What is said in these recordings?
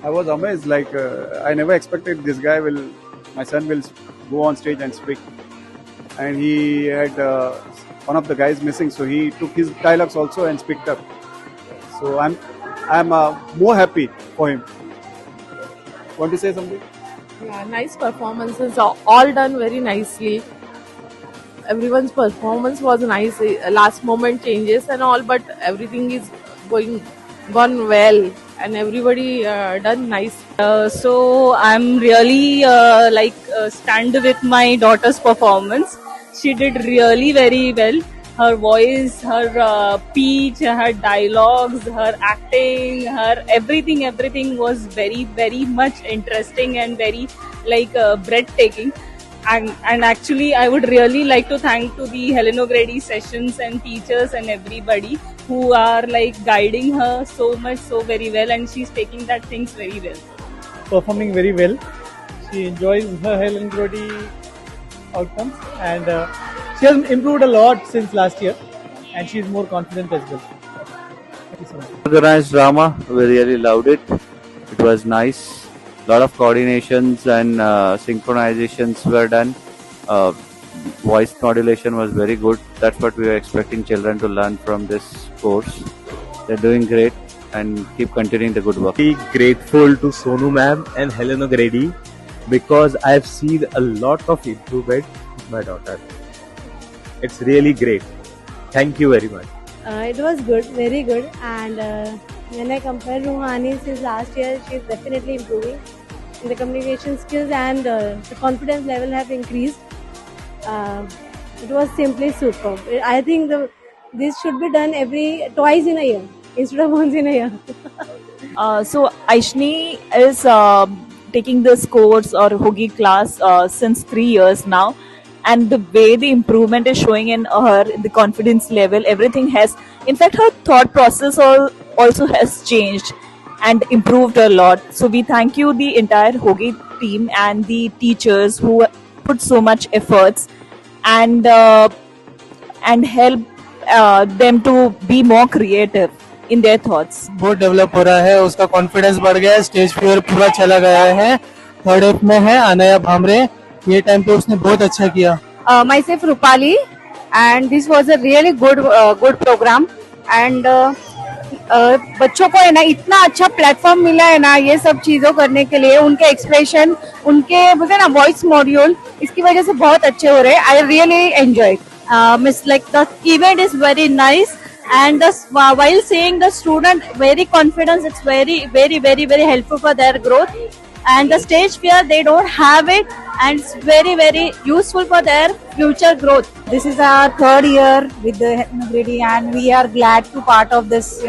I was amazed. Like I never expected my son will go on stage and speak. And he had one of the guys missing, so he took his dialogues also and speaked up. So I'm more happy for him. Want to say something? Yeah, nice performances, all done very nicely. Everyone's performance was nice. Last moment changes and all, but everything is gone well, and everybody done nice. So I'm really stand with my daughter's performance. She did really very well. Her voice, her speech, her dialogues, her acting, her everything was very much interesting and very breathtaking. And actually, I would really like to thank to the Helen O'Grady sessions and teachers and everybody who are guiding her so much, so very well, and she's taking that things very well. Performing very well. She enjoys her Helen Grody outcomes, and she has improved a lot since last year, and she is more confident as well. Thank you so much. Organized drama, we really loved it. It was nice. Lot of coordinations and synchronizations were done. Voice modulation was very good. That's what we were expecting children to learn from this course. They're doing great and keep continuing the good work. Be grateful to Sonu ma'am and Helen O'Grady because I've seen a lot of improvement with my daughter. It's really great. Thank you very much. It was good, very good, and when I compare Ruhani since last year, she's definitely improving in the communication skills, and the confidence level have increased. It was simply superb. I think this should be done twice in a year instead of once in a year. So Aishni is taking this course or Hogi class since 3 years now, and the way the improvement is showing in her, the confidence level, everything has. In fact, her thought process also has changed and improved a lot. So we thank you, the entire Hogi team and the teachers who put so much efforts and help them to be more creative in their thoughts. बहुत develop हो रहा है, उसका confidence बढ़ गया है, stage fear पूरा चला गया है, थर्ड एफ में है अनया भामरे, ये टाइम पे उसने बहुत अच्छा किया. Myself Rupali, and this was a really good program. And बच्चों को है ना इतना अच्छा प्लेटफॉर्म मिला है ना ये सब चीजों करने के लिए, उनके एक्सप्रेशन, उनके बोलते ना वॉइस मॉड्यूल, इसकी वजह से बहुत अच्छे हो रहे हैं. I really enjoy. Miss, like the event is very nice, and while seeing the student very confident, it's very helpful for their growth. And the stage fear, they don't have it, and it's very useful for their future growth. This is our third year with the Helen O'Grady, and we are glad to part of this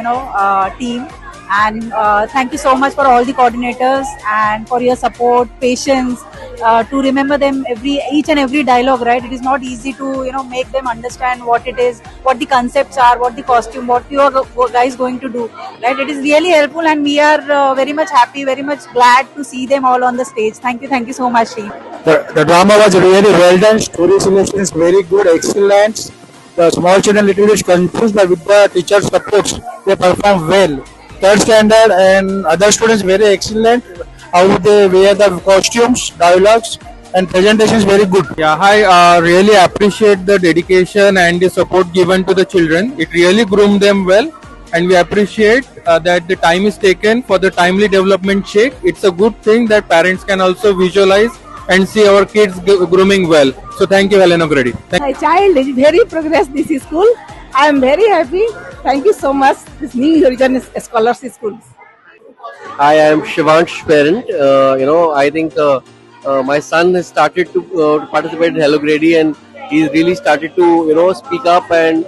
team. And thank you so much for all the coordinators and for your support, patience, to remember them each and every dialogue, right? It is not easy to make them understand what it is, what the concepts are, what the costume, what you are guys going to do, right? It is really helpful, and we are very much happy, very much glad to see them all on the stage. Thank you so much, team. The drama was really well done. Story selection is very good, excellent. The small children little bit confused, but with the teacher supports, they perform well. Third standard and other students very excellent. How they wear the costumes, dialogues, and presentation is very good. Yeah, I really appreciate the dedication and the support given to the children. It really groomed them well, and we appreciate that the time is taken for the timely development check. It's a good thing that parents can also visualize and see our kids grooming well. So thank you, Helen O'Grady. My child is very progressed this school. I am very happy. Thank you so much. This New Horizon Scholars School. I am Shivansh parent. I think my son has started to participate in Helen O'Grady, and he's really started to speak up and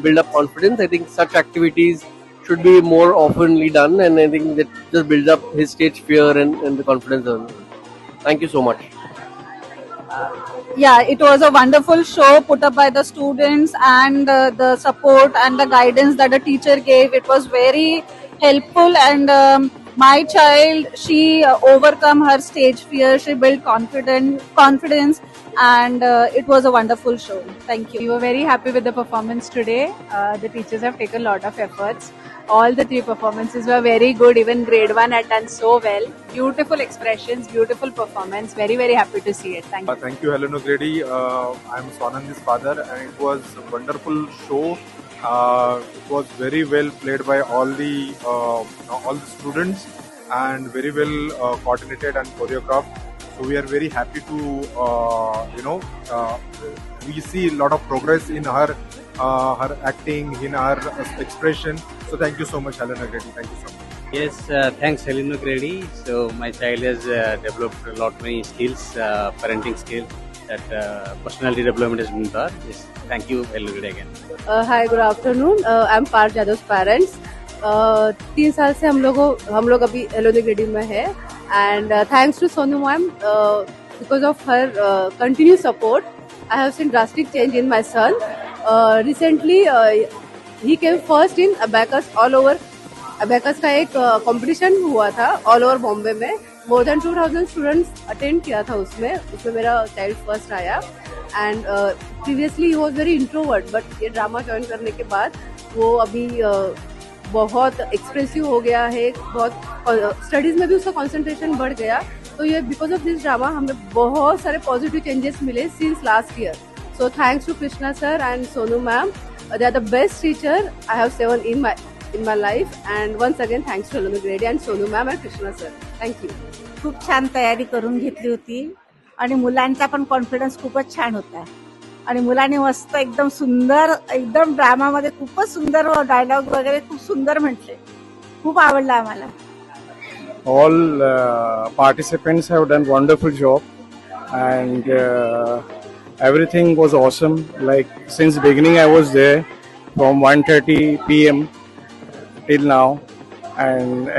build up confidence. I think such activities should be more oftenly done, and I think that just builds up his stage fear and the confidence. Thank you so much. Yeah, it was a wonderful show put up by the students, and the support and the guidance that the teacher gave. It was very helpful, and my child, she overcome her stage fear. She built confidence, and it was a wonderful show. Thank you. We were very happy with the performance today. The teachers have taken a lot of efforts. All the three performances were very good. Even grade 1 had done so well. Beautiful expressions, beautiful performance. Very, very happy to see it. Thank you. Thank you, Helen O'Grady. I'm Swanandi's father, and it was a wonderful show. It was very well played by all the students, and very well coordinated and choreographed. So we are very happy to we see a lot of progress in her acting, in her expression. So thank you so much, Helen O'Grady. Thank you so much. Yes, thanks Helen O'Grady. So my child has developed a lot many skills, parenting skills, that personality development has been taught. Yes, thank you Helen O'Grady again. Hi, good afternoon. I'm Parth Jadav's parents. 3 साल से हम लोग अभी hello ग्रेडी में है, and thanks to Sonu ma'am, because of her continued support, I have seen drastic change in my son. Recently, he came first in abacus all over. abacus का एक competition हुआ था ऑल ओवर बॉम्बे में. More than 2000 students attend किया था उसमें मेरा child first आया. And previously he was very introvert, but ये ड्रामा ज्वाइन करने के बाद वो अभी बहुत एक्सप्रेसिव हो गया है. बहुत स्टडीज में भी उसका कंसंट्रेशन बढ़ गया. तो ये बिकॉज ऑफ दिस ड्रामा हमें बहुत सारे पॉजिटिव चेंजेस मिले since last year. So thanks to Krishna sir and Sonu ma'am. They are the best teacher I have seen in my life, and once again thanks to Helen O'Grady and Sonu ma'am and Krishna sir. Thank you. खूप छान तयारी करून घेतली होती आणि मुलांचा पण confidence खूपच छान होता आणि मुलांनी मस्त एकदम सुंदर, एकदम ड्रामामध्ये खूपच सुंदर डायलॉग वगैरे खूप सुंदर म्हटले. खूप आवडला आम्हाला. All participants have done wonderful job, and everything was awesome. Like since beginning I was there from 1:30 p.m. till now, and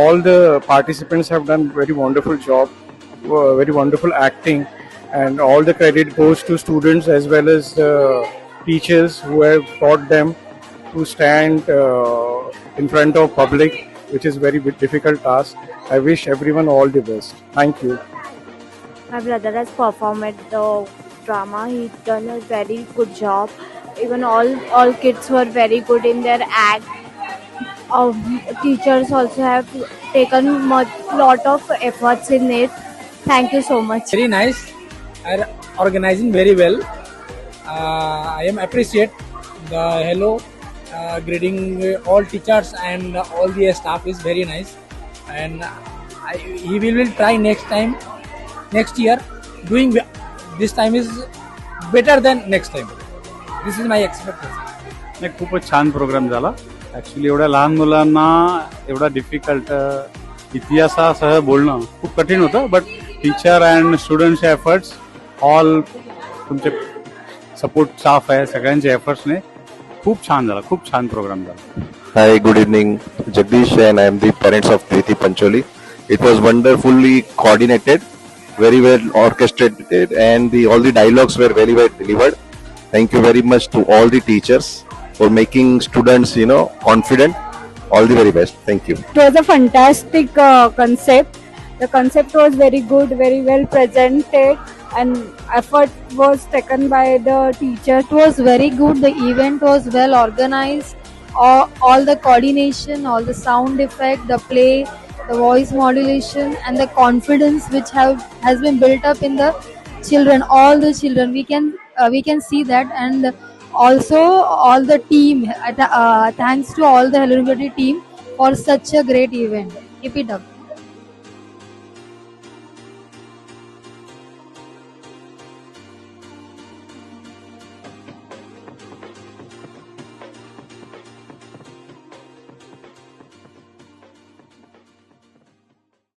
all the participants have done very wonderful job, very wonderful acting, and all the credit goes to students as well as the teachers who have taught them to stand in front of public, which is very difficult task. I wish everyone all the best. Thank you. My brother has performed at the drama. He's done a very good job. Even all kids were very good in their act. Teachers also have taken lot of efforts in it. Thank you so much. Very nice. Are organizing very well. I am appreciate the hello grading all teachers and all the staff is very nice, and he will try next year doing this time is better than next time. This is my expectation. खूपच छान programme झाला. Actually एवढ्या लहान मुलांना एवढा difficult इतिहासासह बोलणं खूप कठीण होतं, बट टीचर अँड स्टुडंट्सचे एफर्ट्स, ऑल तुमचे सपोर्ट स्टाफ आहे, सगळ्यांचे एफर्ट्सने खूप छान झाला. खूप छान प्रोग्राम झाला. Hi, good evening, Jagdish, and I am the parents of Preeti Pancholi. It was wonderfully coordinated, very well orchestrated, and all the dialogues were very well delivered. Thank you very much to all the teachers for making students, confident. All the very best. Thank you. It was a fantastic concept. The concept was very good, very well presented, and effort was taken by the teacher. It was very good. The event was well organized. All the coordination, all the sound effect, the play, the voice modulation, and the confidence which has been built up in the children, all the children. We can see that, and also all the team. Thanks to all the Helen O'Grady team for such a great event. Keep it up.